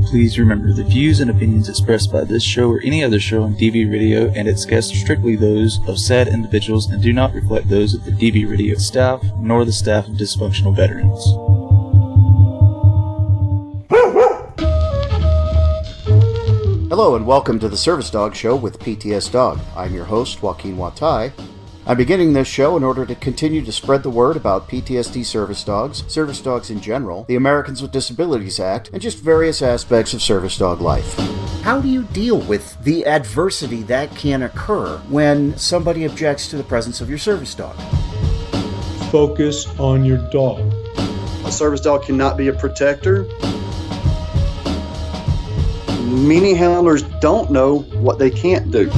Please remember, the views and opinions expressed by this show or any other show on DV Radio and its guests are strictly those of said individuals and do not reflect those of the DV Radio staff, nor the staff of dysfunctional veterans. Hello and welcome to the Service Dog Show with PTSDog. I'm your host, Joaquin Watai. I'm beginning this show in order to continue to spread the word about PTSD service dogs in general, the Americans with Disabilities Act, and just various aspects of service dog life. How do you deal with the adversity that can occur when somebody objects to the presence of your service dog? Focus on your dog. A service dog cannot be a protector. Many handlers don't know what they can't do.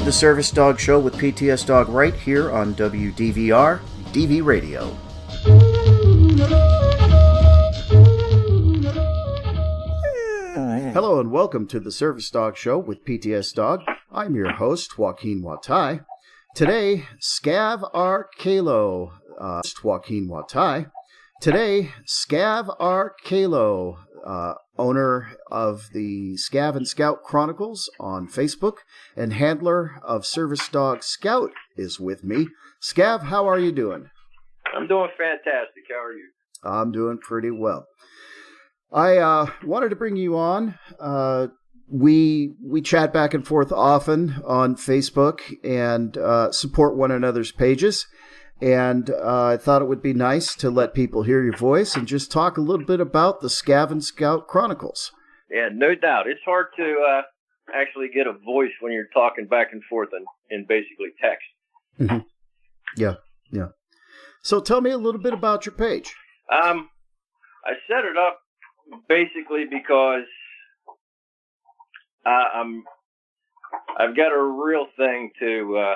The Service Dog Show with PTSDog right here on WDVR, DV Radio. Hello and welcome to the Service Dog Show with PTSDog. I'm your host, Joaquin Watai. Today, Scav R. Kalo. Scav R. Kalo, owner of the Scav and Scout Chronicles on Facebook and handler of Service Dog Scout is with me. Scav, how are you doing? I'm doing fantastic. How are you? I'm doing pretty well. I wanted to bring you on. We chat back and forth often on Facebook and support one another's pages. And I thought it would be nice to let people hear your voice and just talk a little bit about the Scav and Scout Chronicles. Yeah, no doubt. It's hard to actually get a voice when you're talking back and forth in basically text. Mm-hmm. Yeah. So tell me a little bit about your page. I set it up basically because I've got a real thing to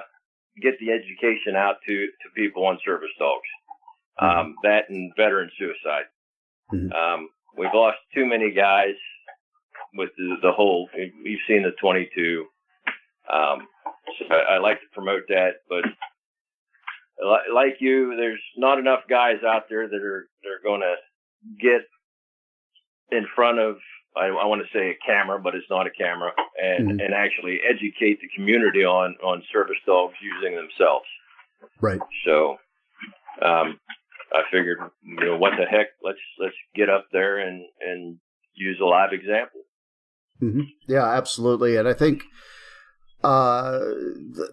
get the education out to people on service dogs, that and veteran suicide. Mm-hmm. We've lost too many guys with the whole, you've seen the 22. So I like to promote that, but like you, there's not enough guys out there that are going to get in front of, I want to say a camera, but it's not a camera, and actually educate the community on service dogs using themselves. Right. So I figured, what the heck, let's get up there and use a live example. Mm-hmm. Yeah, absolutely. And I think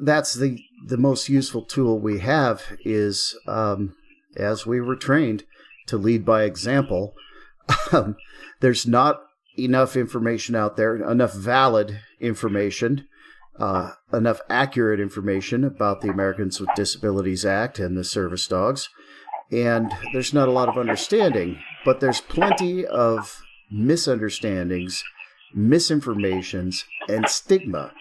that's the most useful tool we have is, as we were trained to lead by example, there's not enough information out there, enough valid information, enough accurate information about the Americans with Disabilities Act and the service dogs. And there's not a lot of understanding, but there's plenty of misunderstandings, misinformations, and stigma.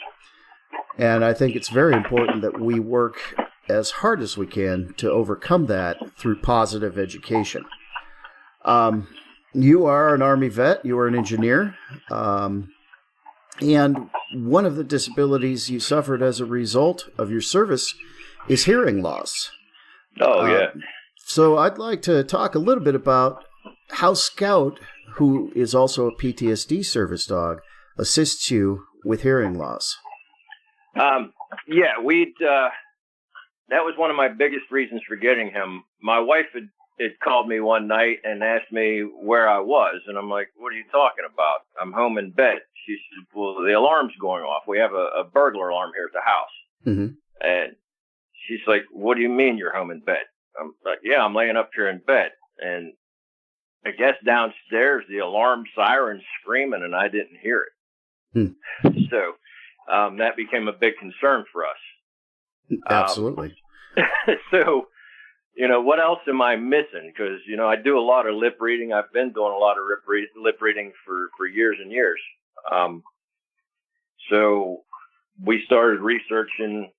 And I think it's very important that we work as hard as we can to overcome that through positive education. You are an Army vet, you are an engineer, and one of the disabilities you suffered as a result of your service is hearing loss. Oh, yeah. So I'd like to talk a little bit about how Scout, who is also a PTSD service dog, assists you with hearing loss. Yeah, that was one of my biggest reasons for getting him. My wife had called me one night and asked me where I was. And I'm like, what are you talking about? I'm home in bed. She said, well, the alarm's going off. We have a burglar alarm here at the house. Mm-hmm. And she's like, what do you mean you're home in bed? I'm like, yeah, I'm laying up here in bed. And I guess downstairs, the alarm siren's screaming and I didn't hear it. So that became a big concern for us. Absolutely. So, what else am I missing? Because, I do a lot of lip reading. I've been doing a lot of lip reading for years and years. So we started researching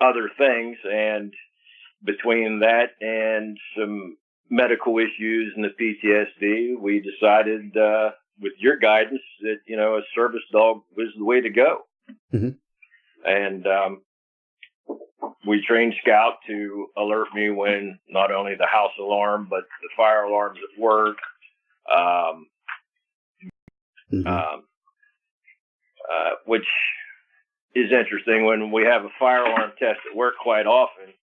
other things, and between that and some medical issues and the PTSD, we decided, with your guidance, that, a service dog was the way to go. Mm-hmm. And, we trained Scout to alert me when not only the house alarm, but the fire alarms at work, which is interesting. When we have a fire alarm test at work quite often,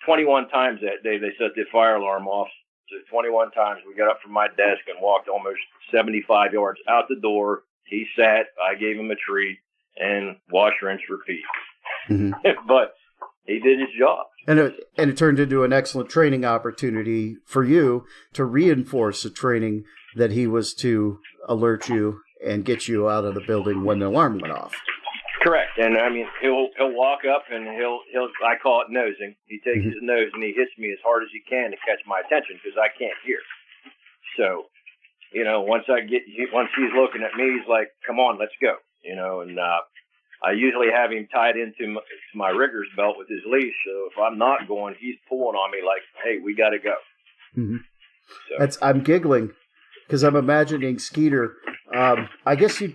21 times that day they set the fire alarm off. So 21 times we got up from my desk and walked almost 75 yards out the door. He sat, I gave him a treat, and wash, rinse, repeat. But he did his job. And it turned into an excellent training opportunity for you to reinforce the training that he was to alert you and get you out of the building when the alarm went off. Correct. And I mean, he'll walk up and he'll I call it nosing. He takes his nose and he hits me as hard as he can to catch my attention because I can't hear. So, you know, once he's looking at me, he's like, "Come on, let's go." You know, and I usually have him tied into my rigger's belt with his leash. So if I'm not going, he's pulling on me like, "Hey, we got to go." So. I'm giggling because I'm imagining Skeeter. I guess you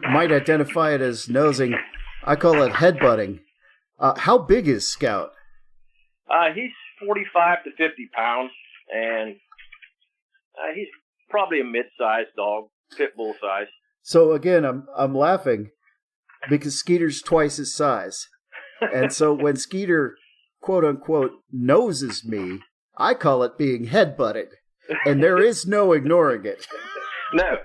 might identify it as nosing. I call it headbutting. How big is Scout? He's 45 to 50 pounds, and he's probably a mid-sized dog, pit bull size. So again, I'm laughing because Skeeter's twice his size. And so when Skeeter, quote unquote, noses me, I call it being headbutted. And there is no ignoring it. No,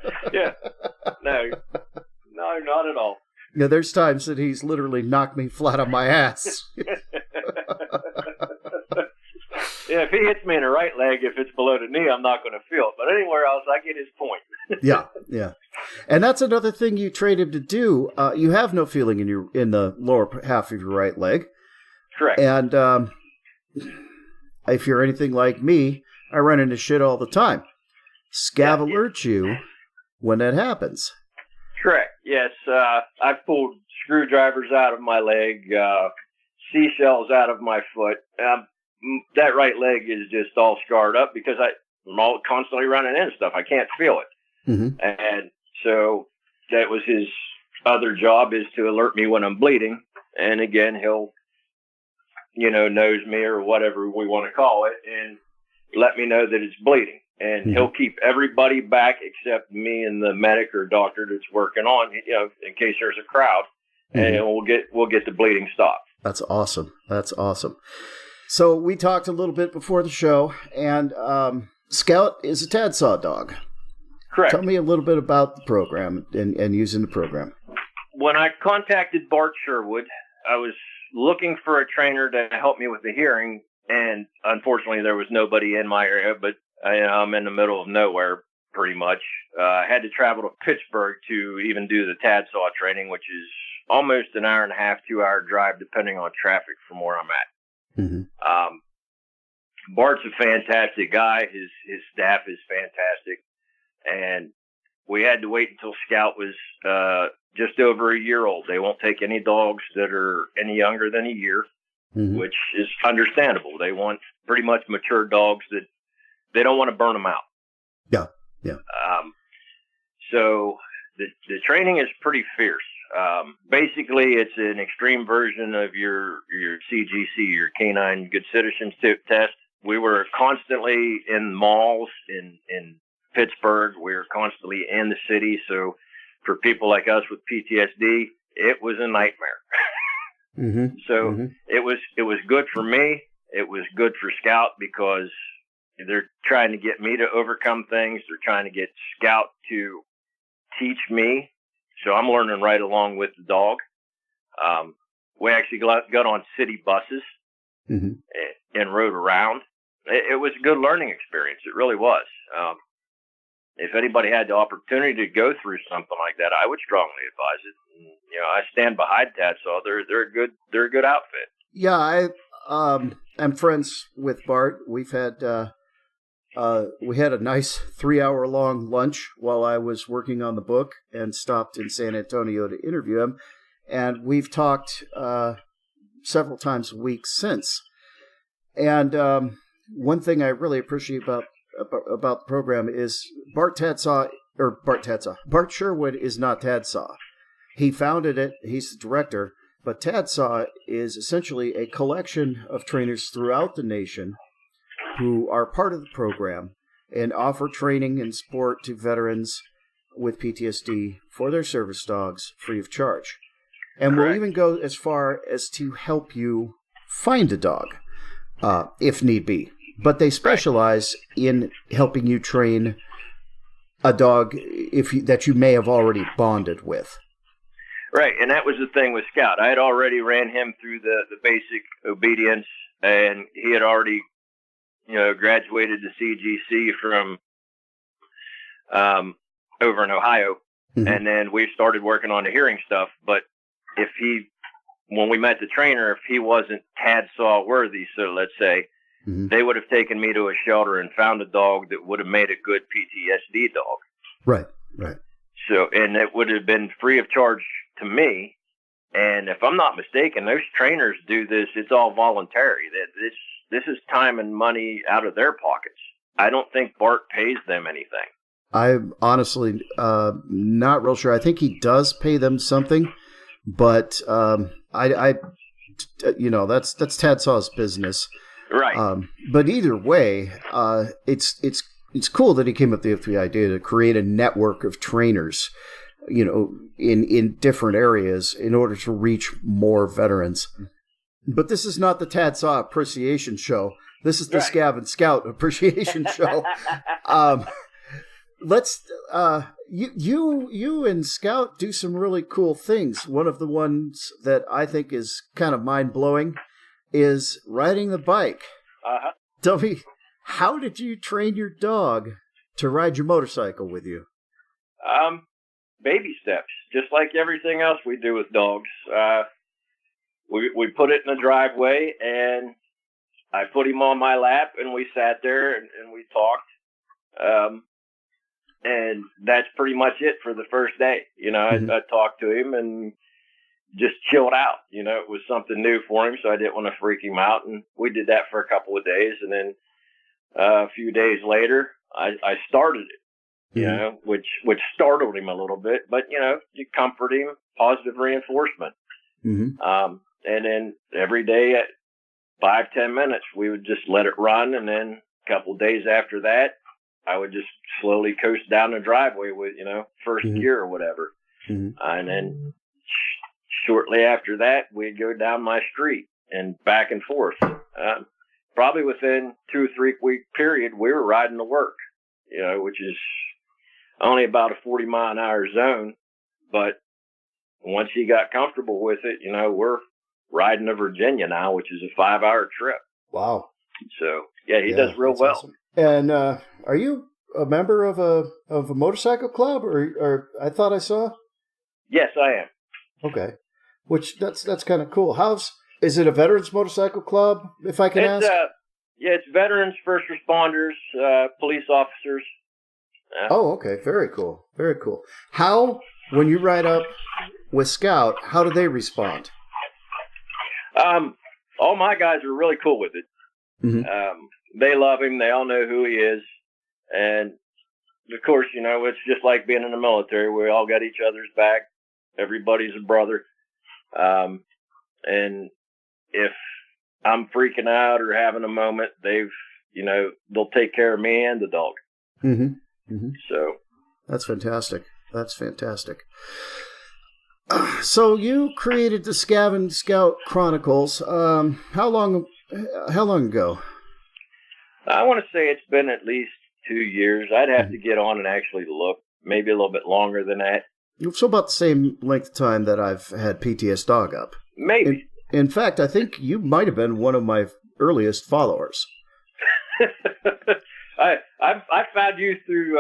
not at all. Yeah, there's times that he's literally knocked me flat on my ass. Yeah, if he hits me in the right leg, if it's below the knee, I'm not going to feel it. But anywhere else, I get his point. Yeah. And that's another thing you trained him to do. You have no feeling in the lower half of your right leg. Correct. And if you're anything like me, I run into shit all the time. Scav alerts you when that happens. Correct. Yes, I've pulled screwdrivers out of my leg, seashells out of my foot. That right leg is just all scarred up because I'm all constantly running into stuff. I can't feel it. And so that was his other job, is to alert me when I'm bleeding. And again, he'll, nose me or whatever we want to call it and let me know that it's bleeding. And he'll keep everybody back except me and the medic or doctor that's working on, in case there's a crowd, and we'll get the bleeding stopped. That's awesome. So we talked a little bit before the show, and Scout is a Tadsaw dog. Correct. Tell me a little bit about the program and using the program. When I contacted Bart Sherwood, I was looking for a trainer to help me with the hearing, and unfortunately there was nobody in my area, but I'm in the middle of nowhere pretty much. I had to travel to Pittsburgh to even do the Tadsaw training, which is almost an hour and a half, 2 hour drive, depending on traffic from where I'm at. Bart's a fantastic guy. His staff is fantastic. And we had to wait until Scout was just over a year old. They won't take any dogs that are any younger than a year, which is understandable. They want pretty much mature dogs that they don't want to burn them out. Yeah. So the training is pretty fierce. Basically, it's an extreme version of your CGC, your Canine Good Citizenship test. We were constantly in malls in Pittsburgh. We were constantly in the city. So for people like us with PTSD, it was a nightmare. It was good for me. It was good for Scout because they're trying to get me to overcome things. They're trying to get Scout to teach me. So I'm learning right along with the dog. We actually got on city buses and rode around. It was a good learning experience. It really was. If anybody had the opportunity to go through something like that, I would strongly advise it. And, I stand behind Tadsaw. They're a good outfit. Yeah, I'm friends with Bart. We had a nice 3-hour-long lunch while I was working on the book and stopped in San Antonio to interview him. And we've talked several times a week since. And one thing I really appreciate about the program is Bart Sherwood is not Tadsaw. He founded it. He's the director. But Tadsaw is essentially a collection of trainers throughout the nation who are part of the program and offer training and support to veterans with PTSD for their service dogs free of charge. And we'll even go as far as to help you find a dog, if need be. But they specialize in helping you train a dog that you may have already bonded with. Right, and that was the thing with Scout. I had already ran him through the basic obedience, and he had already, graduated to CGC from over in Ohio, and then we started working on the hearing stuff. But when we met the trainer, if he wasn't TADSAW worthy, so let's say, they would have taken me to a shelter and found a dog that would have made a good PTSD dog. Right. So, and it would have been free of charge to me. And if I'm not mistaken, those trainers do this. It's all voluntary. This is time and money out of their pockets. I don't think Bart pays them anything. I'm honestly not real sure. I think he does pay them something, but that's TADSAW's business. Right. But either way, it's cool that he came up with the idea to create a network of trainers, in different areas in order to reach more veterans. But this is not the TADSAW Appreciation Show. This is the Scav and Scout Appreciation Show. You and Scout do some really cool things. One of the ones that I think is kind of mind-blowing is riding the bike. Tell me, how did you train your dog to ride your motorcycle with you? Baby steps, just like everything else we do with dogs. We put it in the driveway, and I put him on my lap, and we sat there and we talked. And that's pretty much it for the first day. I talked to him and just chilled out. It was something new for him, so I didn't want to freak him out. And we did that for a couple of days. And then a few days later, I started it, which startled him a little bit. But, you comfort him, positive reinforcement. And then every day at 5-10 minutes, we would just let it run. And then a couple of days after that, I would just slowly coast down the driveway with, first gear or whatever. And then shortly after that, we'd go down my street and back and forth. Probably within 2 or 3 week period, we were riding to work, which is only about a 40-mile-an-hour zone. But once he got comfortable with it, we're riding to Virginia now, which is a 5-hour trip. Wow. So, he does real well. Awesome. And are you a member of a motorcycle club, or I thought I saw? Yes, I am. Okay, which that's kind of cool. Is it a veterans motorcycle club, if I can ask? It's veterans, first responders, police officers. Oh, okay, very cool, very cool. How, when you ride up with Scout, how do they respond? All my guys are really cool with it. They love him. They all know who he is. And, of course, it's just like being in the military. We all got each other's back. Everybody's a brother. And if I'm freaking out or having a moment, they'll take care of me and the dog. So. That's fantastic. So you created the Scav and Scout Chronicles. How long ago? I want to say it's been at least 2 years. I'd have to get on and actually look. Maybe a little bit longer than that. So about the same length of time that I've had PTSDog up. Maybe. In fact, I think you might have been one of my earliest followers. I found you through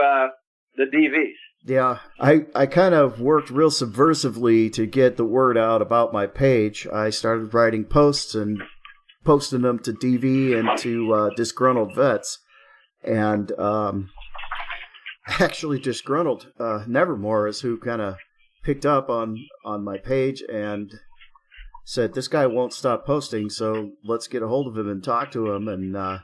the DVs. Yeah, I kind of worked real subversively to get the word out about my page. I started writing posts and posting them to DV and to disgruntled vets. And actually disgruntled Nevermore is who kind of picked up on my page and said, this guy won't stop posting, so let's get a hold of him and talk to him and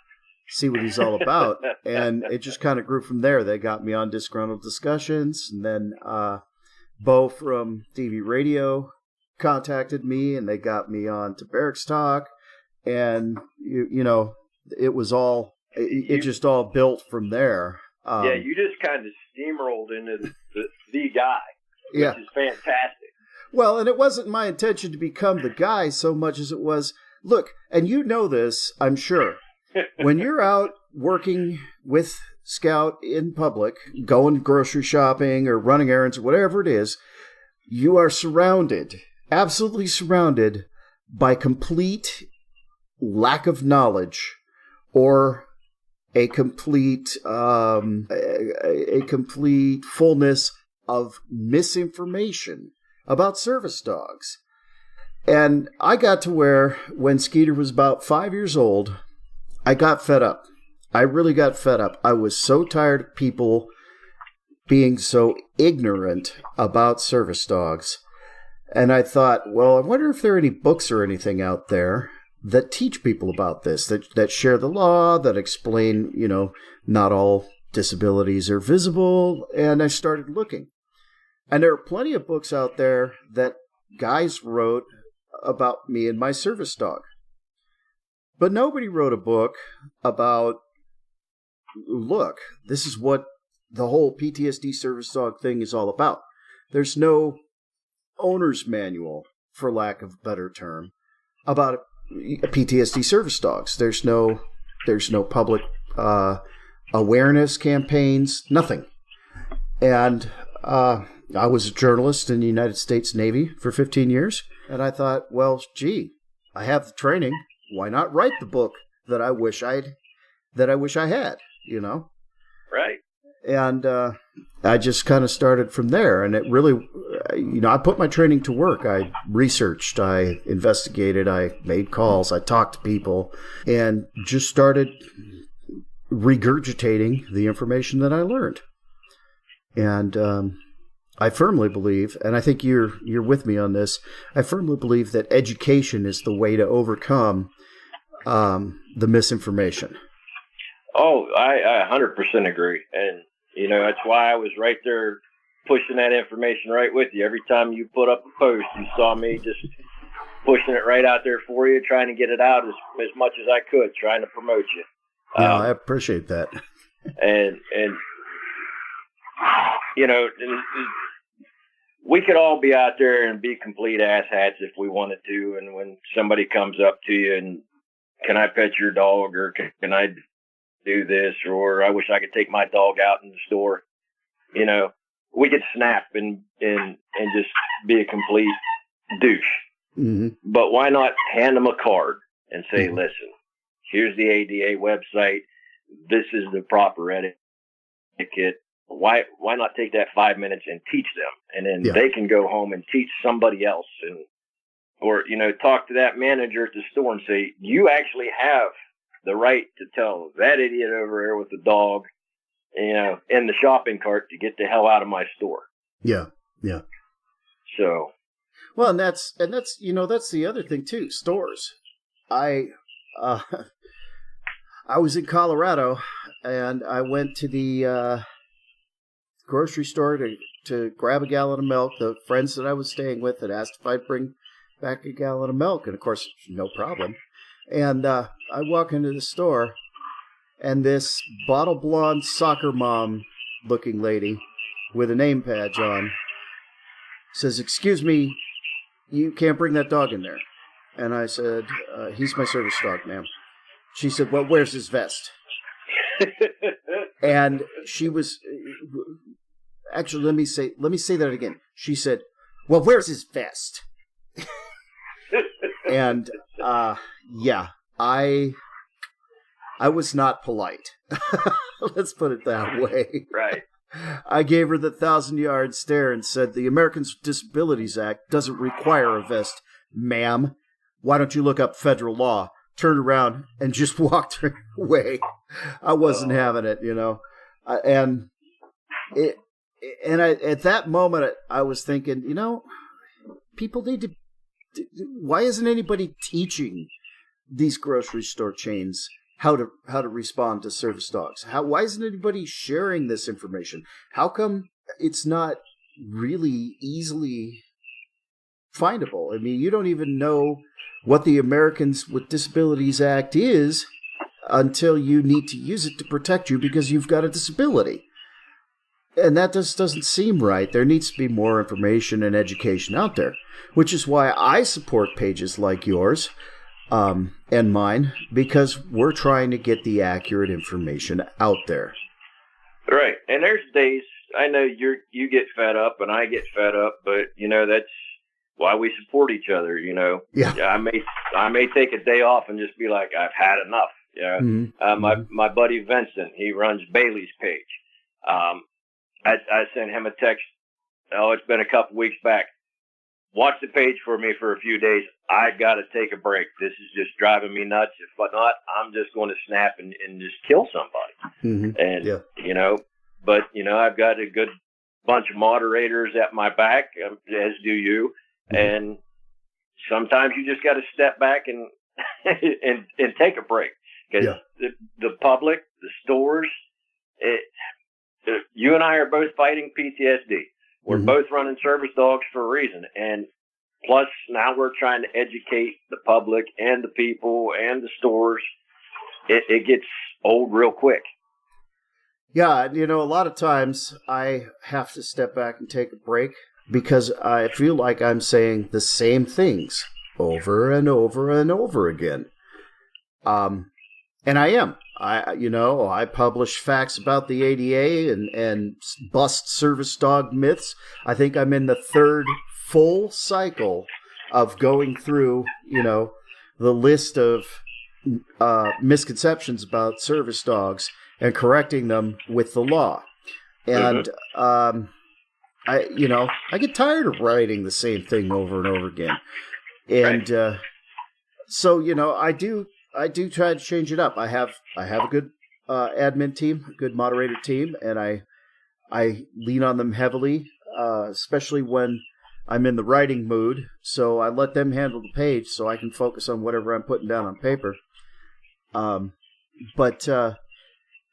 see what he's all about. And it just kind of grew from there. They got me on Disgruntled Discussions, and then Bo from DV Radio contacted me, and they got me on to Barracks Talk, and it was all it just all built from there. You just kind of steamrolled into the guy, which is fantastic. Well, and it wasn't my intention to become the guy so much as it was, look, and you know this, I'm sure. When you're out working with Scout in public, going grocery shopping or running errands or whatever it is, you are surrounded, absolutely surrounded by complete lack of knowledge or a complete fullness of misinformation about service dogs. And I got to where, when Skeeter was about 5 years old, I got fed up. I really got fed up. I was so tired of people being so ignorant about service dogs. And I thought, well, I wonder if there are any books or anything out there that teach people about this, that share the law, that explain, not all disabilities are visible. And I started looking. And there are plenty of books out there that guys wrote about me and my service dog. But nobody wrote a book about, look, this is what the whole PTSD service dog thing is all about. There's no owner's manual, for lack of a better term, about PTSD service dogs. There's no public awareness campaigns, nothing. And I was a journalist in the United States Navy for 15 years, and I thought, well, gee, I have the training. Why not write the book that I wish I had, Right. And I just kind of started from there. And it really, I put my training to work. I researched, I investigated, I made calls, I talked to people, and just started regurgitating the information that I learned. And I firmly believe, and I think you're with me on this, I firmly believe that education is the way to overcome the misinformation. Oh, I 100% agree. And, that's why I was right there pushing that information right with you. Every time you put up a post, you saw me just pushing it right out there for you, trying to get it out as much as I could, trying to promote you. Yeah, I appreciate that. And we could all be out there and be complete asshats if we wanted to. And when somebody comes up to you and, can I pet your dog, or can I do this, or I wish I could take my dog out in the store, we could snap and just be a complete douche. Mm-hmm. But why not hand them a card and say, mm-hmm. Listen, here's the ADA website. This is the proper etiquette. Why not take that 5 minutes and teach them, and then they can go home and teach somebody else, or talk to that manager at the store and say, you actually have the right to tell that idiot over there with the dog, in the shopping cart to get the hell out of my store. Yeah. So, well, and that's that's the other thing too. Stores. I was in Colorado, and I went to the grocery store to grab a gallon of milk. The friends that I was staying with had asked if I'd bring back a gallon of milk, and of course, no problem. And I walk into the store, and this bottle blonde soccer mom looking lady with a name badge on says, "Excuse me, you can't bring that dog in there." And I said, "He's my service dog, ma'am." She said, "Well, where's his vest?" And she was actually, let me say that again. She said, "Well, where's his vest?" And I was not polite. Let's put it that way. Right. I gave her the 1,000-yard stare and said, "The Americans with Disabilities Act doesn't require a vest, ma'am. Why don't you look up federal law?" Turned around and just walked away. I wasn't having it, at that moment, I was thinking, people need to. Why isn't anybody teaching these grocery store chains how to respond to service dogs? Why isn't anybody sharing this information? How come it's not really easily findable? I mean, you don't even know what the Americans with Disabilities Act is until you need to use it to protect you because you've got a disability. And that just doesn't seem right. There needs to be more information and education out there, which is why I support pages like yours and mine, because we're trying to get the accurate information out there. Right. And there's days, I know you get fed up and I get fed up, but, that's why we support each other, Yeah. I may take a day off and just be like, I've had enough. My buddy Vincent, he runs Bailey's page. I sent him a text. Oh, it's been a couple weeks back. Watch the page for me for a few days. I got to take a break. This is just driving me nuts. If not, I'm just going to snap and just kill somebody. And, but, I've got a good bunch of moderators at my back, as do you. And sometimes you just got to step back and and take a break. Because the public, the stores, you and I are both fighting PTSD. We're both running service dogs for a reason. And plus, now we're trying to educate the public and the people and the stores. It gets old real quick. Yeah, a lot of times I have to step back and take a break because I feel like I'm saying the same things over and over and over again. And I am. I publish facts about the ADA and bust service dog myths. I think I'm in the third full cycle of going through, the list of misconceptions about service dogs and correcting them with the law. And I get tired of writing the same thing over and over again. And so, I do try to change it up. I have a good admin team, a good moderator team, and I lean on them heavily, especially when I'm in the writing mood. So I let them handle the page so I can focus on whatever I'm putting down on paper.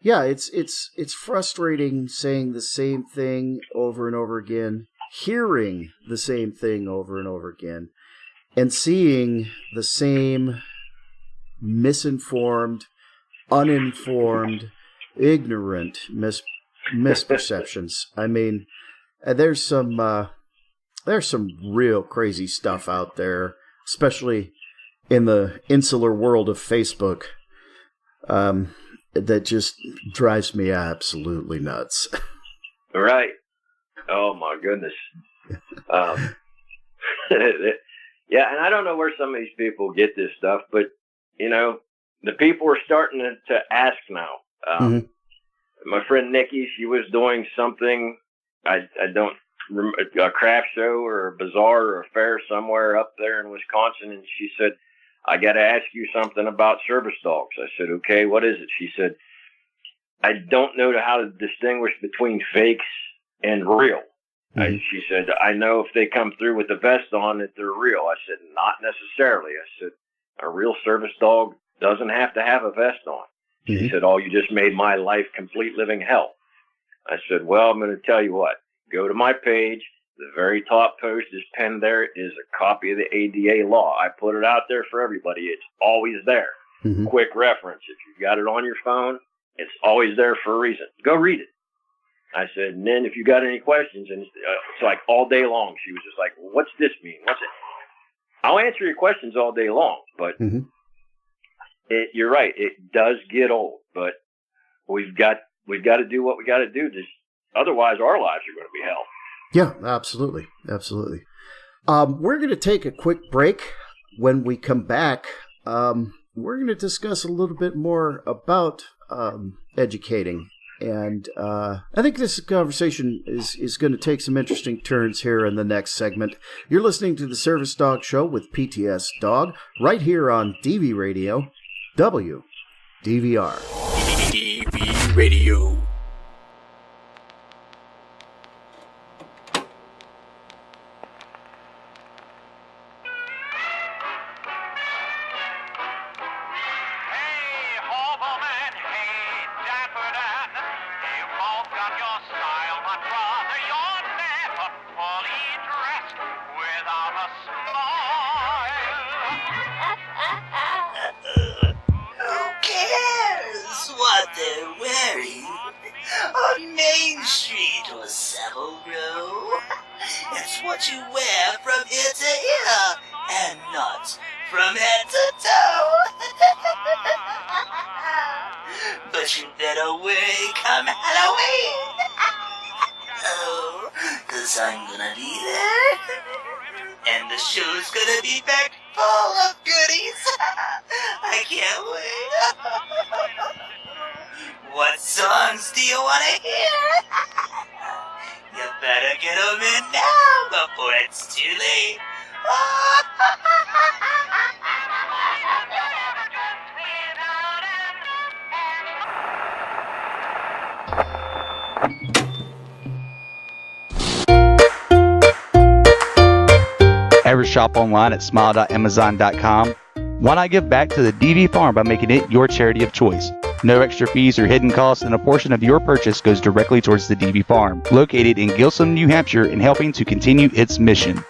It's frustrating saying the same thing over and over again, hearing the same thing over and over again, and seeing the same misinformed, uninformed, ignorant misperceptions. I mean, there's some real crazy stuff out there, especially in the insular world of Facebook, that just drives me absolutely nuts. Right. Oh my goodness. Yeah, and I don't know where some of these people get this stuff, but the people are starting to ask now. My friend Nikki, she was doing something, I don't remember, a craft show or a bazaar or a fair somewhere up there in Wisconsin, and she said, I got to ask you something about service dogs. I said, okay, what is it? She said, I don't know how to distinguish between fakes and real. She said, I know if they come through with the vest on that they're real. I said, not necessarily. I said, a real service dog doesn't have to have a vest on. She said, oh, you just made my life complete living hell. I said, well, I'm going to tell you what. Go to my page. The very top post is pinned there is a copy of the ADA law. I put it out there for everybody. It's always there. Quick reference. If you've got it on your phone, it's always there for a reason. Go read it. I said, and then if you got any questions, and it's like all day long, she was just like, what's this mean? What's it? I'll answer your questions all day long, but you're right. It does get old, but we've got to do what we got to do. Otherwise, our lives are going to be hell. Yeah, absolutely. Absolutely. We're going to take a quick break. When we come back, we're going to discuss a little bit more about educating. And I think this conversation is going to take some interesting turns here in the next segment. You're listening to the Service Dog Show with PTSDog right here on DV Radio, WDVR. DV Radio. Who cares what they're wearing? It's what you wear from ear to ear, and not from head to toe. But you better wear come Halloween. Oh, 'cause I'm gonna be there. And the show's gonna be packed full of goodies. I can't wait. What songs do you want to hear? You better get them in now before it's too late. Ever shop online at smile.amazon.com? Why not give back to the DV Farm by making it your charity of choice? No extra fees or hidden costs, and a portion of your purchase goes directly towards the DV Farm, located in Gilsum, New Hampshire, and helping to continue its mission.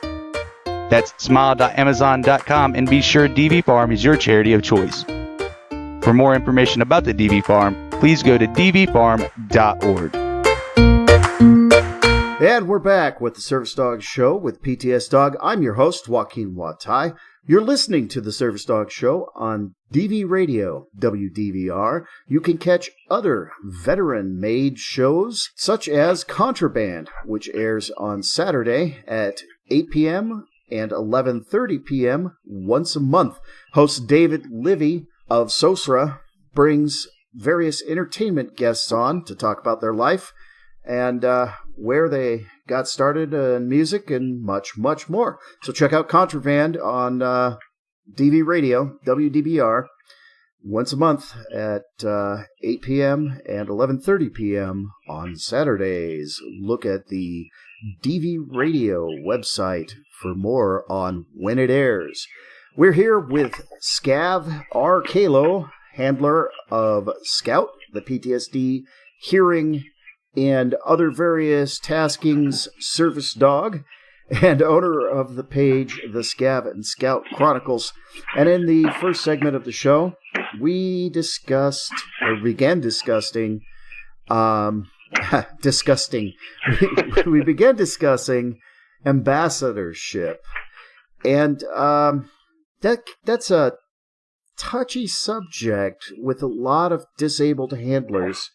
That's smile.amazon.com, and be sure DV Farm is your charity of choice. For more information about the DV Farm, please go to dvfarm.org. And we're back with the Service Dog Show with PTSDog. I'm your host, Joaquin Watai. You're listening to the Service Dog Show on DV Radio, WDVR. You can catch other veteran-made shows, such as Contraband, which airs on Saturday at 8 p.m. and 11:30 p.m. once a month. Host David Livy of SOSRA brings various entertainment guests on to talk about their life and where they got started in music and much, much more. So check out Contraband on DV Radio, WDBR, once a month at 8 p.m. and 11:30 p.m. on Saturdays. Look at the DV Radio website for more on when it airs. We're here with Scav R. Kalo, handler of Scout, the PTSD hearing and other various taskings service dog, and owner of the page The Scav and Scout Chronicles. And in the first segment of the show, we began discussing ambassadorship. And that's a touchy subject with a lot of disabled handlers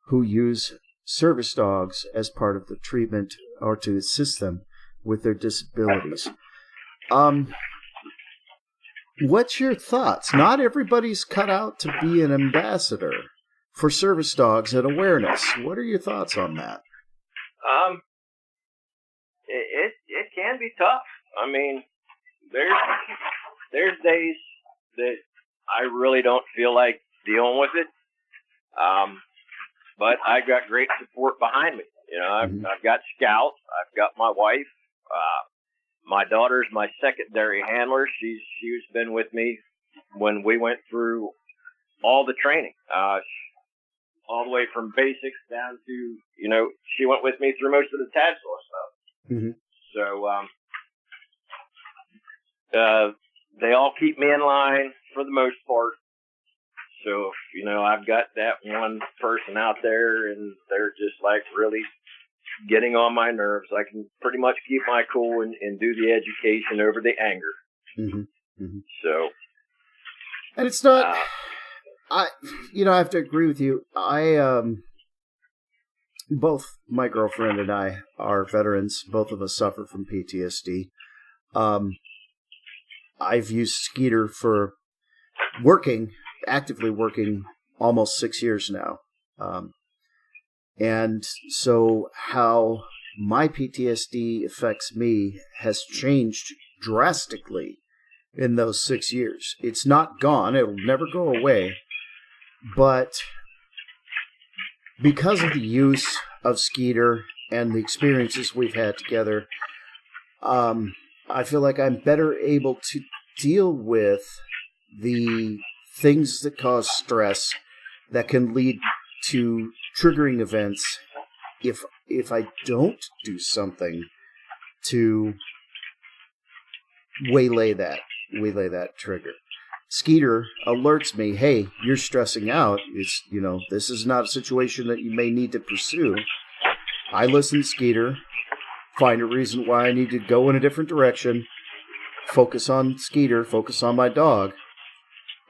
who use service dogs as part of the treatment or to assist them with their disabilities. What's your thoughts? Not everybody's cut out to be an ambassador for service dogs and awareness. What are your thoughts on that? It can be tough. I mean, there's days that I really don't feel like dealing with it. But I've got great support behind me. You know, I've got Scout. I've got my wife. My daughter's my secondary handler. She's been with me when we went through all the training, all the way from basics down to, you know, she went with me through most of the Tadsaw stuff. Mm-hmm. So they all keep me in line for the most part. So, you know, I've got that one person out there and they're just like really getting on my nerves. I can pretty much keep my cool and do the education over the anger. Mm-hmm. Mm-hmm. So. And it's not, I have to agree with you. Both my girlfriend and I are veterans. Both of us suffer from PTSD. I've used Skeeter for actively working almost 6 years now. And so how my PTSD affects me has changed drastically in those 6 years. It's not gone. It'll never go away. But because of the use of Skeeter and the experiences we've had together, I feel like I'm better able to deal with the things that cause stress that can lead to triggering events if I don't do something to waylay that trigger. Skeeter alerts me, hey, you're stressing out. This is not a situation that you may need to pursue. I listen to Skeeter, find a reason why I need to go in a different direction, focus on Skeeter, focus on my dog,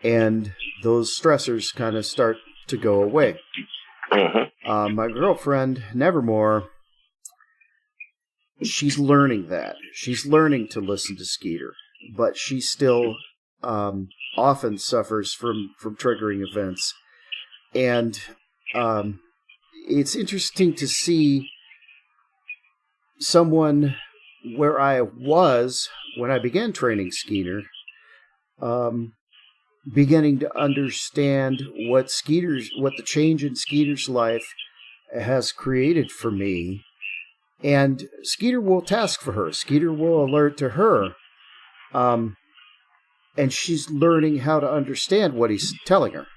and those stressors kind of start to go away. My girlfriend, Nevermore, she's learning that. She's learning to listen to Skeeter, but she still often suffers from triggering events. And it's interesting to see someone where I was when I began training Skeeter, beginning to understand what the change in Skeeter's life has created for me. And Skeeter will task for her. Skeeter will alert to her. And she's learning how to understand what he's telling her.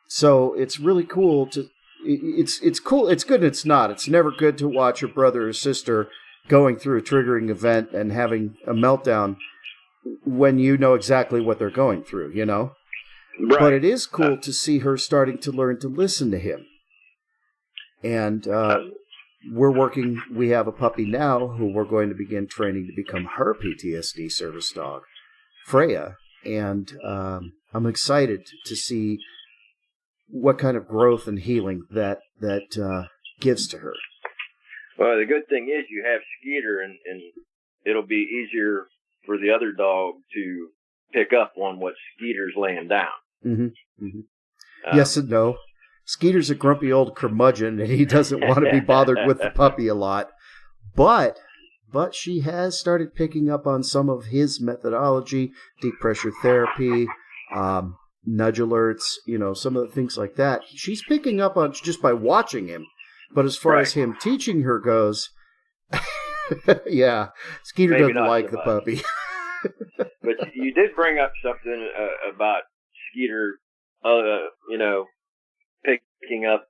So it's really cool it's cool. It's good and it's not. It's never good to watch your brother or sister going through a triggering event and having a meltdown when you know exactly what they're going through, you know? Right. But it is cool to see her starting to learn to listen to him. And we have a puppy now who we're going to begin training to become her PTSD service dog, Freya. And I'm excited to see what kind of growth and healing that gives to her. Well, the good thing is you have Skeeter, and it'll be easier for the other dog to pick up on what Skeeter's laying down. Mm-hmm. Mm-hmm. Yes and no. Skeeter's a grumpy old curmudgeon, and he doesn't want to be bothered with the puppy a lot. But she has started picking up on some of his methodology, deep pressure therapy, nudge alerts, some of the things like that. She's picking up on just by watching him. But as far as him teaching her goes, yeah, Skeeter doesn't like the puppy. But you did bring up something about Skeeter, picking up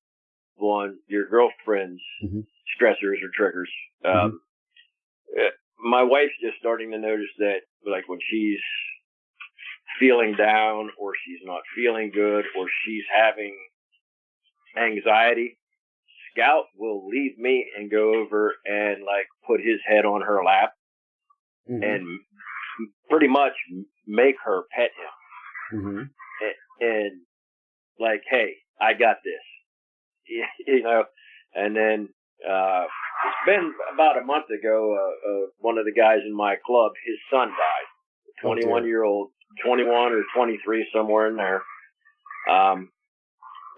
on your girlfriend's stressors or triggers. My wife's just starting to notice that, like, when she's feeling down or she's not feeling good or she's having anxiety, Scout will leave me and go over and, like, put his head on her lap and pretty much make her pet him. And like, hey, I got this, and then it's been about a month ago, one of the guys in my club, his son died, 21-year-old, 21 or 23, somewhere in there.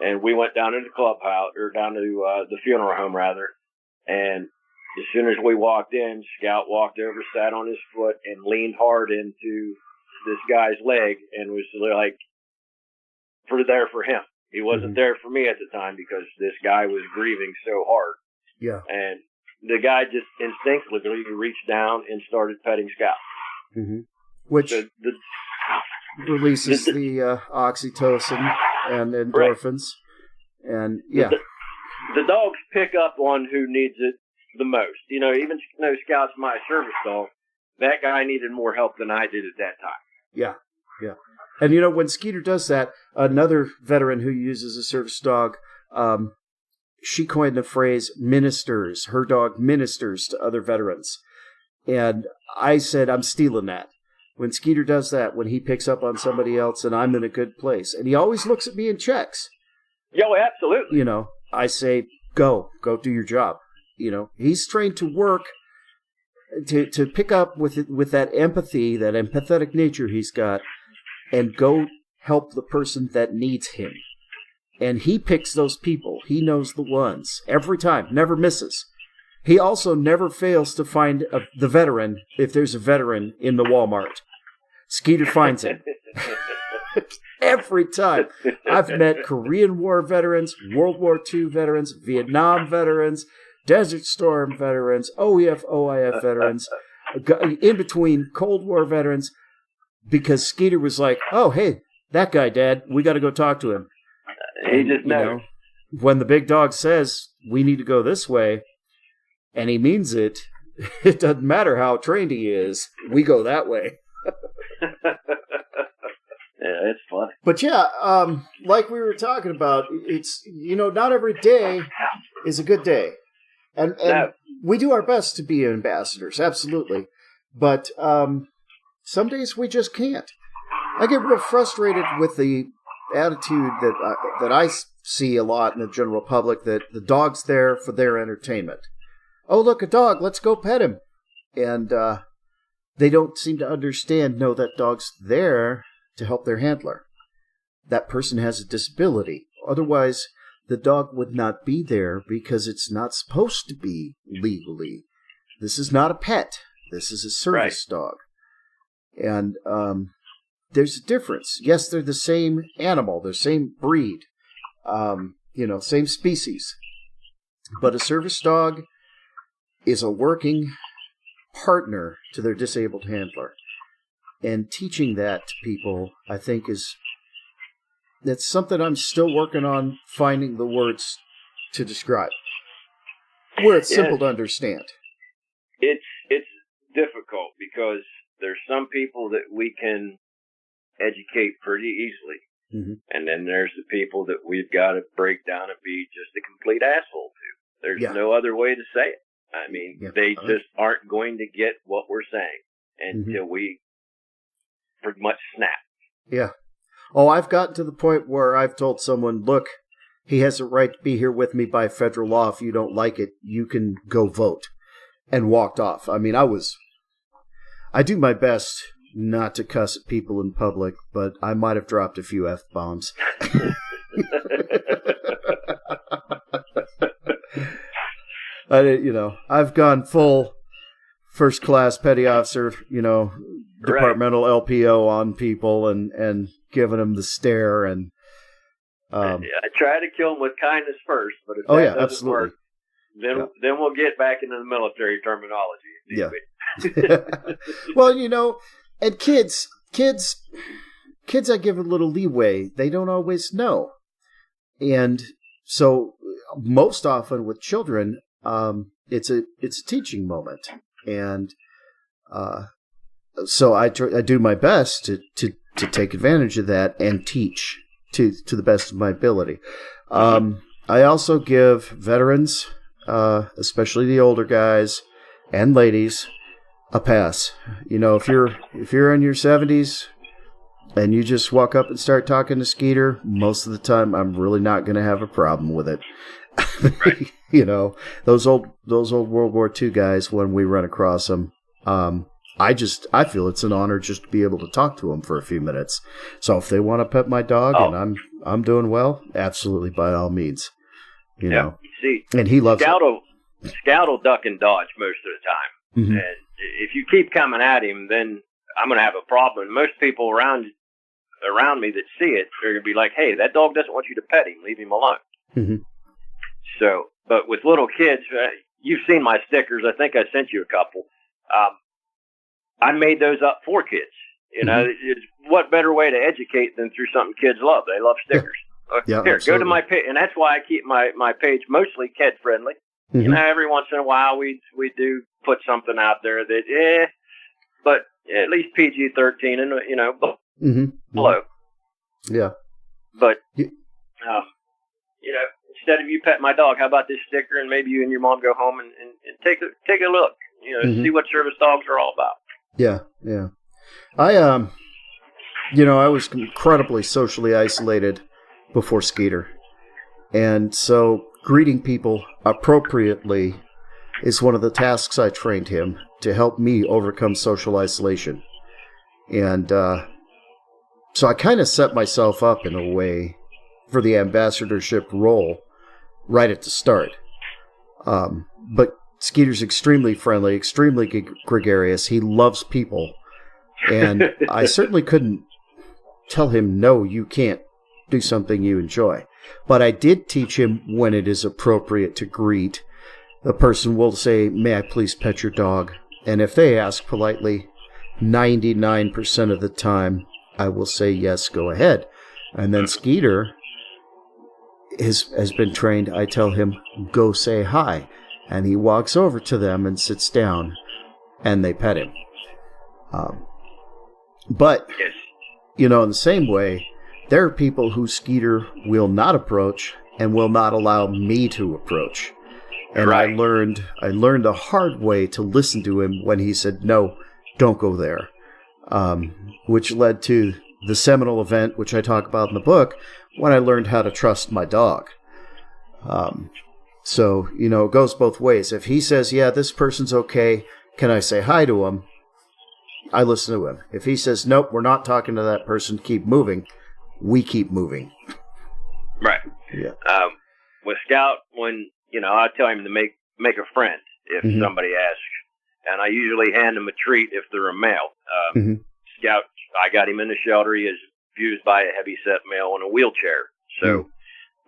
And we went down to the clubhouse, or down to the funeral home, rather. And as soon as we walked in, Scout walked over, sat on his foot, and leaned hard into this guy's leg, and was like, there for him. He wasn't there for me at the time because this guy was grieving so hard. Yeah. And the guy just instinctively reached down and started petting Scout. Which releases the oxytocin and endorphins. And, yeah. The dogs pick up on who needs it the most. Even though Scout's my service dog, that guy needed more help than I did at that time. Yeah, yeah. And, when Skeeter does that, another veteran who uses a service dog, she coined the phrase ministers. Her dog ministers to other veterans. And I said, I'm stealing that. When Skeeter does that, when he picks up on somebody else and I'm in a good place, and he always looks at me and checks. Yo, absolutely. I say, go do your job. He's trained to work, to pick up with that empathy, that empathetic nature he's got, and go help the person that needs him. And he picks those people. He knows the ones. Every time. Never misses. He also never fails to find the veteran if there's a veteran in the Walmart. Skeeter finds him. Every time. I've met Korean War veterans, World War II veterans, Vietnam veterans, Desert Storm veterans, OEF, OIF veterans, in between Cold War veterans, because Skeeter was like, oh, hey, that guy, Dad, we got to go talk to him. He just knows. When the big dog says, we need to go this way, and he means it, it doesn't matter how trained he is, we go that way. Yeah, it's funny. But yeah, like we were talking about, it's, not every day is a good day. And we do our best to be ambassadors, absolutely. But some days we just can't. I get real frustrated with the attitude that I see a lot in the general public, that the dog's there for their entertainment. Oh, look, a dog, let's go pet him. And they don't seem to understand, no, that dog's there to help their handler. That person has a disability. Otherwise, the dog would not be there because it's not supposed to be legally. This is not a pet. This is a service dog. And there's a difference. Yes, they're the same animal, the same breed, same species. But a service dog is a working partner to their disabled handler. And teaching that to people, I think, that's something I'm still working on, finding the words to describe, where it's simple to understand. It's difficult because there's some people that we can educate pretty easily. Mm-hmm. And then there's the people that we've got to break down and be just a complete asshole to. There's no other way to say it. I mean, they just aren't going to get what we're saying until we pretty much snap. Yeah. Oh, I've gotten to the point where I've told someone, look, he has a right to be here with me by federal law. If you don't like it, you can go vote. And walked off. I mean, I do my best not to cuss at people in public, but I might have dropped a few F-bombs. I've gone full first-class petty officer, departmental LPO on people and given them the stare. And I try to kill them with kindness first, but if that doesn't work, then we'll get back into the military terminology. Yeah. Well, and kids, I give a little leeway. They don't always know. And so most often with children, it's a teaching moment. And so I do my best to take advantage of that and teach to the best of my ability. I also give veterans, especially the older guys and ladies, a pass. If you're in your 70s and you just walk up and start talking to Skeeter, most of the time I'm really not going to have a problem with it. Those old World War II guys, when we run across them, I feel it's an honor just to be able to talk to them for a few minutes. So if they want to pet my dog and I'm doing well, absolutely, by all means. See, and he loves Scout will duck and dodge most of the time. Mm-hmm. And if you keep coming at him, then I'm going to have a problem. And most people around me that see it are going to be like, hey, that dog doesn't want you to pet him. Leave him alone. Mm-hmm. So, but with little kids, you've seen my stickers. I think I sent you a couple. I made those up for kids. What better way to educate than through something kids love? They love stickers. Here, absolutely. Go to my page. And that's why I keep my page mostly kid friendly. Mm-hmm. Every once in a while we do put something out there that, but at least PG-13 and, below. Yeah. But, instead of you pet my dog, how about this sticker? And maybe you and your mom go home and take a look, see what service dogs are all about. Yeah. Yeah. I was incredibly socially isolated before Skeeter. And so greeting people appropriately is one of the tasks I trained him to help me overcome social isolation. And so I kind of set myself up in a way for the ambassadorship role right at the start. But Skeeter's extremely friendly, extremely gregarious. He loves people. And I certainly couldn't tell him, no, you can't do something you enjoy. But I did teach him when it is appropriate to greet. The person will say, may I please pet your dog? And if they ask politely, 99% of the time, I will say, yes, go ahead. And then Skeeter has been trained. I tell him, go say hi. And he walks over to them and sits down, and they pet him. But, in the same way, there are people who Skeeter will not approach and will not allow me to approach. And Right. I learned the hard way to listen to him when he said, no, don't go there. Which led to the seminal event, which I talk about in the book, when I learned how to trust my dog. So, it goes both ways. If he says, yeah, this person's okay, can I say hi to him? I listen to him. If he says, nope, we're not talking to that person, keep moving, we keep moving. Right. Yeah. With Scout, when, I tell him to make a friend if somebody asks. And I usually hand them a treat if they're a male. Scout, I got him in the shelter. He is abused by a heavy-set male in a wheelchair. So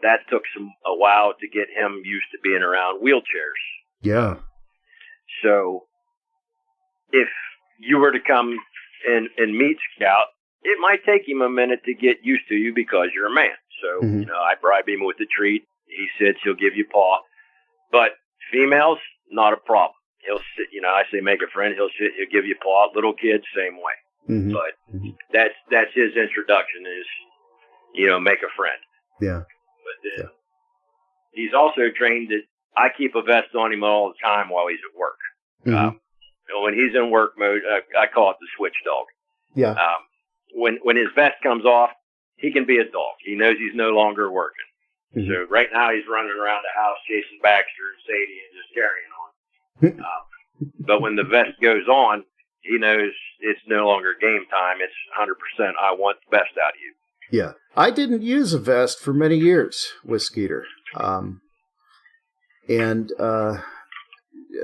that took a while to get him used to being around wheelchairs. Yeah. So if you were to come and meet Scout, it might take him a minute to get used to you because you're a man. So, I bribe him with a treat. He said he'll give you paw. But females, not a problem. He'll sit, I say make a friend. He'll give you paw. Little kids, same way. But that's his introduction is, make a friend. Yeah. But he's also trained that I keep a vest on him all the time while he's at work. When he's in work mode, I call it the switch dog. Yeah. When his vest comes off, he can be a dog. He knows he's no longer working. So right now he's running around the house chasing Baxter and Sadie and just carrying on. But when the vest goes on, he knows it's no longer game time. It's 100%. I want the best out of you. Yeah. I didn't use a vest for many years with Skeeter. And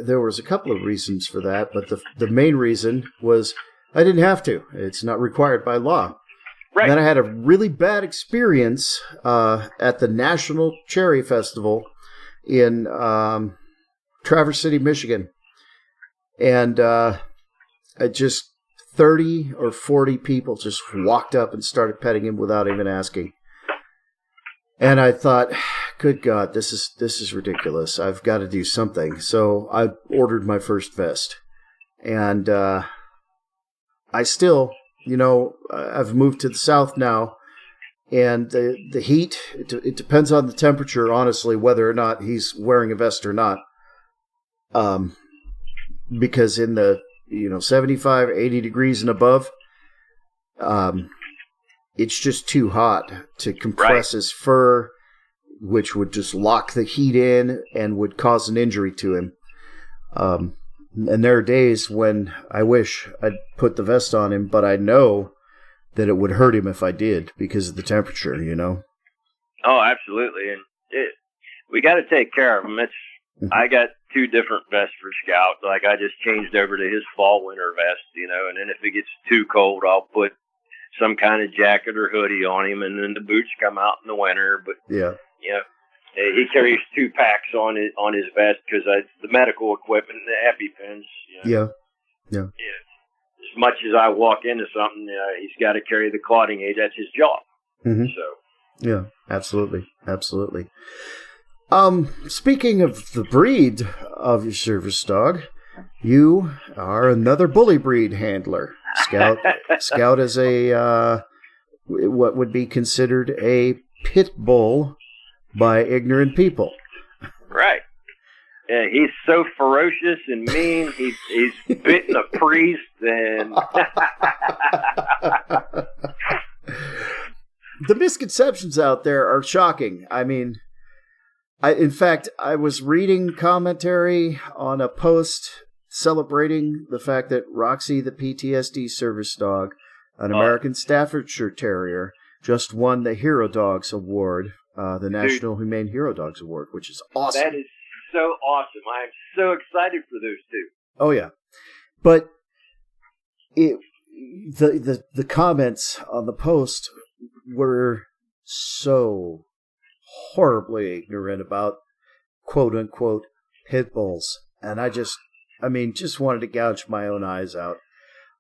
there was a couple of reasons for that, but the main reason was I didn't have to. It's not required by law. Right. And then I had a really bad experience at the National Cherry Festival in Traverse City, Michigan. And just 30 or 40 people just walked up and started petting him without even asking. And I thought, good God, this is ridiculous. I've got to do something. So I ordered my first vest. And I still, I've moved to the South now. And the heat, it depends on the temperature, honestly, whether or not he's wearing a vest or not. Because in the 75, 80 degrees and above, it's just too hot to compress his fur, which would just lock the heat in and would cause an injury to him. And there are days when I wish I'd put the vest on him, but I know that it would hurt him if I did because of the temperature, Oh, absolutely. And we got to take care of him. I got 2 different vests for Scout. Like I just changed over to his fall winter vest, and then if it gets too cold, I'll put some kind of jacket or hoodie on him, and then the boots come out in the winter. But he carries 2 packs on his vest because the medical equipment and the EpiPens. Yeah. As much as I walk into something, he's got to carry the clotting aid. That's his job. So yeah, absolutely. Speaking of the breed of your service dog, you are another bully breed handler. Scout is a what would be considered a pit bull by ignorant people. Right. Yeah, he's so ferocious and mean. He's bitten a priest and the misconceptions out there are shocking. I mean, in fact, I was reading commentary on a post celebrating the fact that Roxy, the PTSD service dog, an American Staffordshire Terrier, just won the Hero Dogs Award, the National Humane Hero Dogs Award, which is awesome. That is so awesome. I'm so excited for those 2. Oh, yeah. But the comments on the post were so horribly ignorant about quote-unquote pit bulls. And I just wanted to gouge my own eyes out.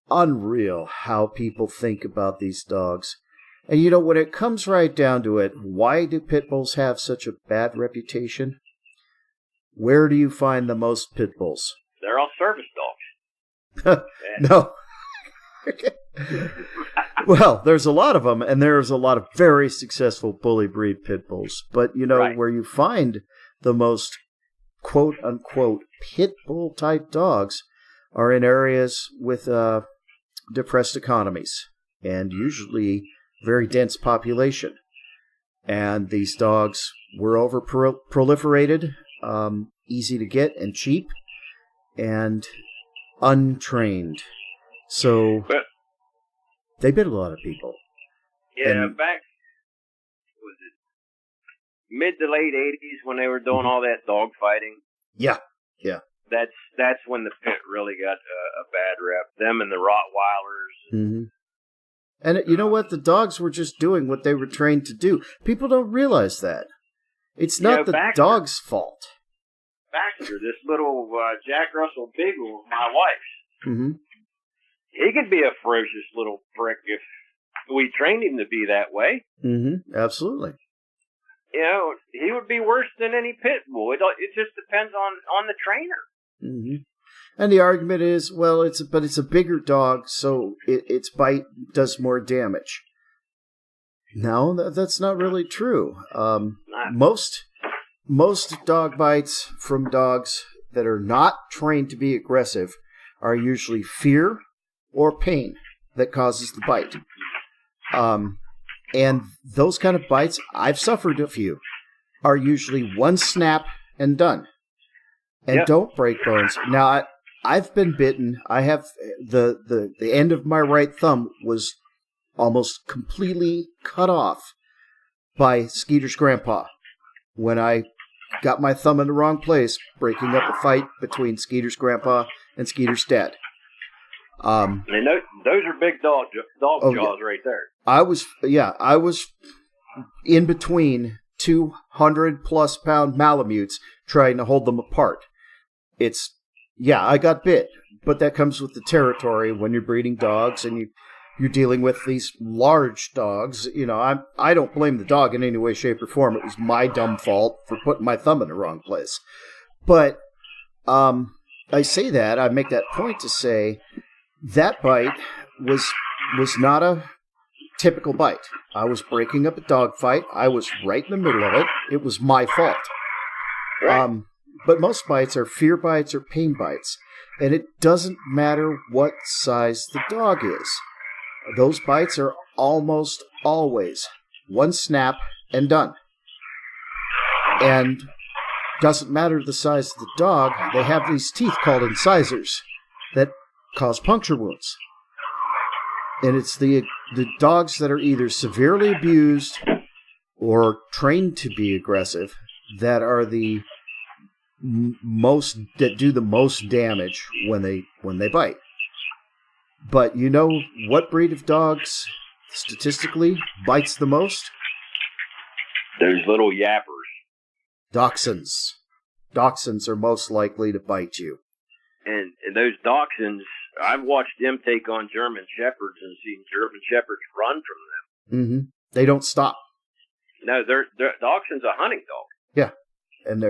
Unreal how people think about these dogs. And when it comes right down to it, why do pit bulls have such a bad reputation? Where do you find the most pit bulls? They're all service dogs. No. Well, there's a lot of them, and there's a lot of very successful bully breed pit bulls. But, where you find the most quote-unquote pit bull type dogs are in areas with depressed economies and usually very dense population. And these dogs were proliferated, easy to get and cheap, and untrained. So they bit a lot of people. Yeah, back, was it mid to late 80s when they were doing all that dog fighting? Yeah. That's when the pit really got a bad rep. Them and the Rottweilers. Mm-hmm. And you know what? The dogs were just doing what they were trained to do. People don't realize that. It's not the dog's fault. Baxter, this little Jack Russell Beagle, my wife's. Mm-hmm. He could be a ferocious little prick if we trained him to be that way. Mm-hmm. Absolutely. You know, he would be worse than any pit bull. It just depends on the trainer. Mm-hmm. And the argument is, well, it's a bigger dog, so its bite does more damage. No, that's not really true. Most dog bites from dogs that are not trained to be aggressive are usually fear or pain that causes the bite. And those kind of bites, I've suffered a few, are usually one snap and done. And don't break bones. Now, I've been bitten. I have the end of my right thumb was almost completely cut off by Skeeter's grandpa when I got my thumb in the wrong place, breaking up a fight between Skeeter's grandpa and Skeeter's dad. And those are big dog jaws right there. I was in between 200+ pound Malamutes trying to hold them apart. I got bit, but that comes with the territory when you're breeding dogs and you're dealing with these large dogs. You know, I don't blame the dog in any way, shape, or form. It was my dumb fault for putting my thumb in the wrong place. But I say that, I make that point to say that bite was not a typical bite. I was breaking up a dog fight. I was right in the middle of it. It was my fault. Right. But most bites are fear bites or pain bites. And it doesn't matter what size the dog is. Those bites are almost always one snap and done. And doesn't matter the size of the dog, they have these teeth called incisors that cause puncture wounds. And it's the dogs that are either severely abused or trained to be aggressive that are the that do the most damage when they bite. But you know what breed of dogs statistically bites the most? Those little yappers. Dachshunds. Dachshunds are most likely to bite you. And those dachshunds, I've watched them take on German shepherds and seen German shepherds run from them. Mm-hmm. They don't stop. No, dachshund's a hunting dog. Yeah, and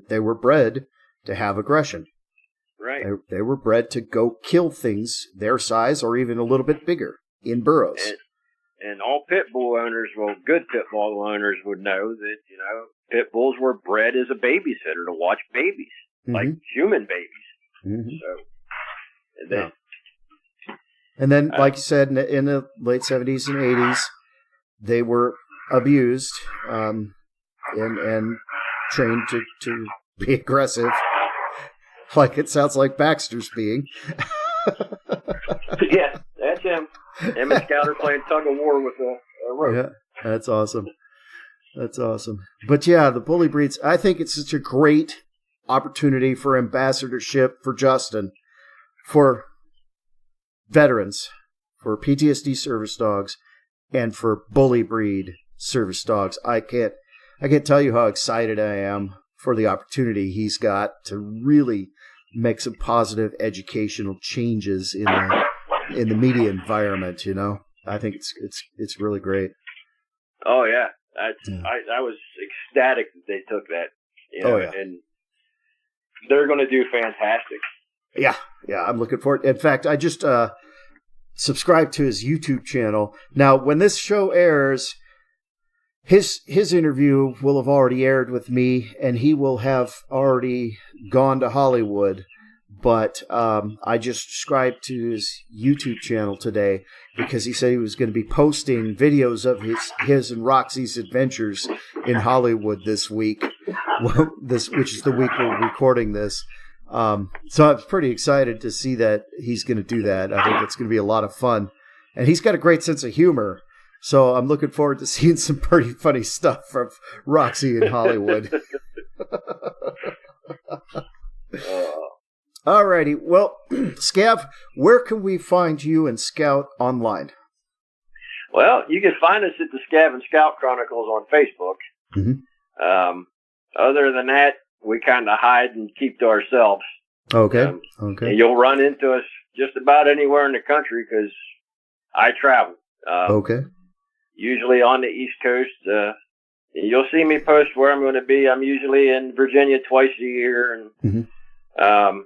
they were bred to have aggression. Right. They were bred to go kill things their size or even a little bit bigger in burrows. And all pit bull owners, good pit bull owners would know that, you know, pit bulls were bred as a babysitter to watch babies, like human babies. Mm-hmm. So, and then, like you said, in the late 70s and 80s, they were abused and trained to be aggressive, like it sounds like Baxter's being. Yeah, that's him. Him and Scout are playing tug of war with a rope. Yeah, that's awesome. That's awesome. But yeah, the bully breeds, I think it's such a great opportunity for ambassadorship for Justin, for veterans, for PTSD service dogs, and for bully breed service dogs. I can't tell you how excited I am for the opportunity he's got to really make some positive educational changes in the media environment. You know, I think it's really great. Oh yeah, I was ecstatic that they took that. You know, and they're going to do fantastic. Yeah, I'm looking forward. In fact, I just subscribed to his YouTube channel. Now, when this show airs, his interview will have already aired with me, and he will have already gone to Hollywood. But I just subscribed to his YouTube channel today because he said he was going to be posting videos of his and Roxy's adventures in Hollywood this week, which is the week we're recording this. So I'm pretty excited to see that he's going to do that. I think it's going to be a lot of fun. And he's got a great sense of humor. So I'm looking forward to seeing some pretty funny stuff from Roxy in Hollywood. Alrighty. Well, Scav, where can we find you and Scout online? Well, you can find us at the Scav and Scout Chronicles on Facebook. Mm-hmm. Other than that, we kind of hide and keep to ourselves. Okay. Okay. And you'll run into us just about anywhere in the country because I travel. Okay. Usually on the East Coast. You'll see me post where I'm going to be. I'm usually in Virginia twice a year, and I'm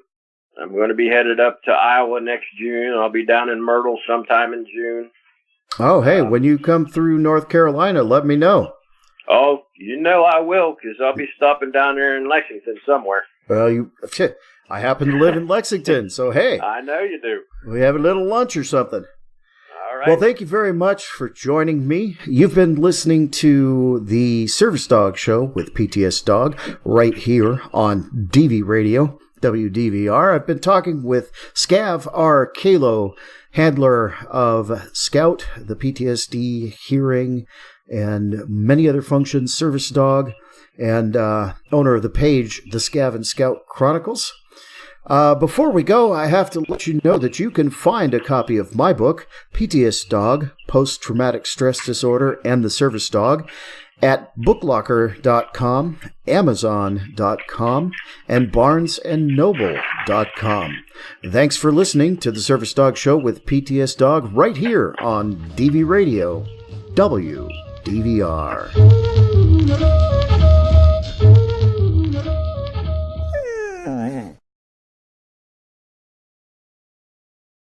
going to be headed up to Iowa next June. I'll be down in Myrtle sometime in June. Oh, hey, when you come through North Carolina, let me know. Oh, you know I will, because I'll be stopping down there in Lexington somewhere. Well, I happen to live in Lexington, so hey. I know you do. We have a little lunch or something. All right. Well, thank you very much for joining me. You've been listening to the Service Dog Show with PTSDog right here on DV Radio, WDVR. I've been talking with Scav R. Kalo, handler of Scout, the PTSD hearing, and many other functions, Service Dog, and owner of the page, the Scav and Scout Chronicles. Before we go, I have to let you know that you can find a copy of my book, PTSDog, Post-Traumatic Stress Disorder and the Service Dog, at booklocker.com, amazon.com, and barnesandnoble.com. Thanks for listening to the Service Dog Show with PTSDog right here on DV Radio, WDVR.